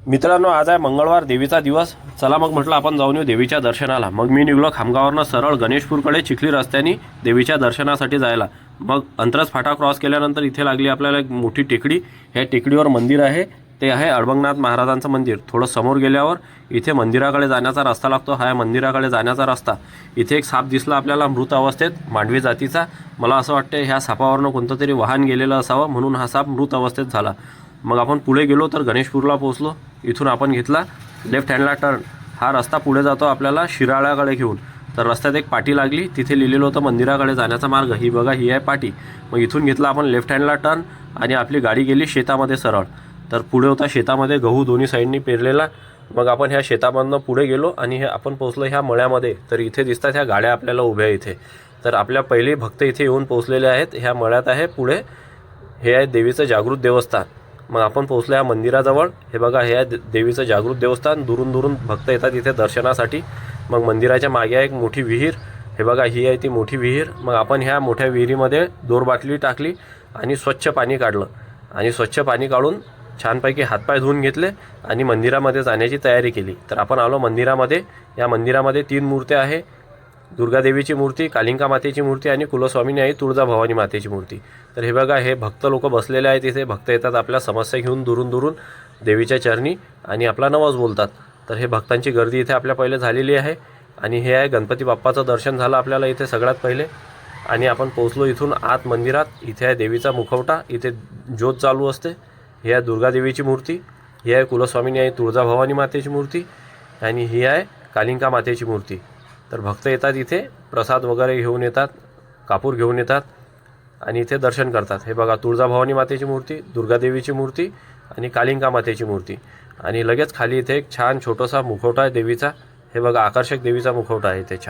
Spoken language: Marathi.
मित्रांनो, आज आहे मंगळवार, देवीचा दिवस. चला मग म्हटलं आपण जाऊन येऊ देवीच्या दर्शनाला. मग मी निघलो खामगाववरनं सरळ गणेशपूरकडे चिखली रस्त्याने देवीच्या दर्शनासाठी जायला. मग अंतरस फाटा क्रॉस केल्यानंतर इथे लागली आपल्याला एक मोठी टेकडी. ह्या टेकडीवर मंदिर आहे, ते आहे अडबंगनाथ महाराजांचं मंदिर. थोडं समोर गेल्यावर इथे मंदिराकडे जाण्याचा रस्ता लागतो. हा मंदिराकडे जाण्याचा रस्ता. इथे एक साप दिसला आपल्याला मृत अवस्थेत, मांडवी जातीचा. मला असं वाटतं ह्या सापावरनं कोणतं तरी वाहन गेलेलं असावं, म्हणून हा साप मृत अवस्थेत झाला. मग आपण पुढे गेलो तर गणेशपूरला पोहोचलो. इथून आपण घेतला लेफ्ट हँडला टर्न. हा रस्ता पुढे जातो आपल्याला शिराळ्याकडे घेऊन. तर रस्त्यात एक पाटी लागली, तिथे लिहिलेलं होतं मंदिराकडे जाण्याचा मार्ग. ही बघा, ही आहे पाटी. मग इथून घेतला आपण लेफ्ट हँडला टर्न आणि आपली गाडी गेली शेतामध्ये सरळ. तर पुढे होता शेतामध्ये गहू दोन्ही साईडनी पेरलेला. मग आपण ह्या शेतामधनं पुढे गेलो आणि हे आपण पोहोचलो ह्या मळ्यामध्ये. तर इथे दिसतात ह्या गाड्या आपल्याला उभ्या इथे. तर आपल्या पहिले भक्त इथे येऊन पोहोचलेले आहेत. ह्या मळ्यात आहे पुढे, हे आहे देवीचं जागृत देवस्थान. मग आपण पोहोचलो या मंदिराजवळ. हे बघा, हे आहे देवीचं जागृत देवस्थान. दुरून दुरून भक्त येतात इथे दर्शनासाठी. मग मंदिराच्या मागे आहे एक मोठी विहीर. हे बघा, ही आहे ती मोठी विहीर. मग आपण ह्या मोठ्या विहिरीमध्ये दोर बाटली टाकली आणि स्वच्छ पाणी काढलं. आणि स्वच्छ पाणी काढून छानपैकी हातपाय धुवून घेतले आणि मंदिरामध्ये जाण्याची तयारी केली. तर आपण आलो मंदिरामध्ये. या मंदिरामध्ये 3 मूर्त्या आहे. दुर्गादेवीची मूर्ती, कालिंका मातेची मूर्ती आणि कुलस्वामिनी आई तुळजाभवानी मातेची मूर्ती. तर हे बघा, हे भक्त लोक बसलेले आहेत इथे. भक्त येतात आपल्या समस्या घेऊन दुरून दुरून देवीच्या चरणी आणि आपला नवस बोलतात. तर हे भक्तांची गर्दी इथे आपल्या पहिले झालेली आहे. आणि हे आहे गणपती बाप्पाचं दर्शन झालं आपल्याला इथे सगळ्यात पहिले. आणि आपण पोहोचलो इथून आत मंदिरात. इथे आहे देवीचा मुखवटा, इथे ज्योत चालू असते. ही आहे दुर्गादेवीची मूर्ती, ही आहे कुलस्वामिनी आई तुळजाभवानी मातेची मूर्ती आणि ही आहे कालिंका मातेची मूर्ती. तर भक्त येतात इथे, प्रसाद वगैरे घेऊन येतात, कापूर घेऊन येतात आणि इथे दर्शन करतात. हे बघा, तुळजाभवानी मातेची मूर्ती, दुर्गादेवीची मूर्ती आणि कालिंका मातेची मूर्ती. आणि लगेच खाली इथे एक छान छोटासा मुखवटा आहे देवीचा. हे बघा, आकर्षक देवीचा मुखवटा आहे इथे छान.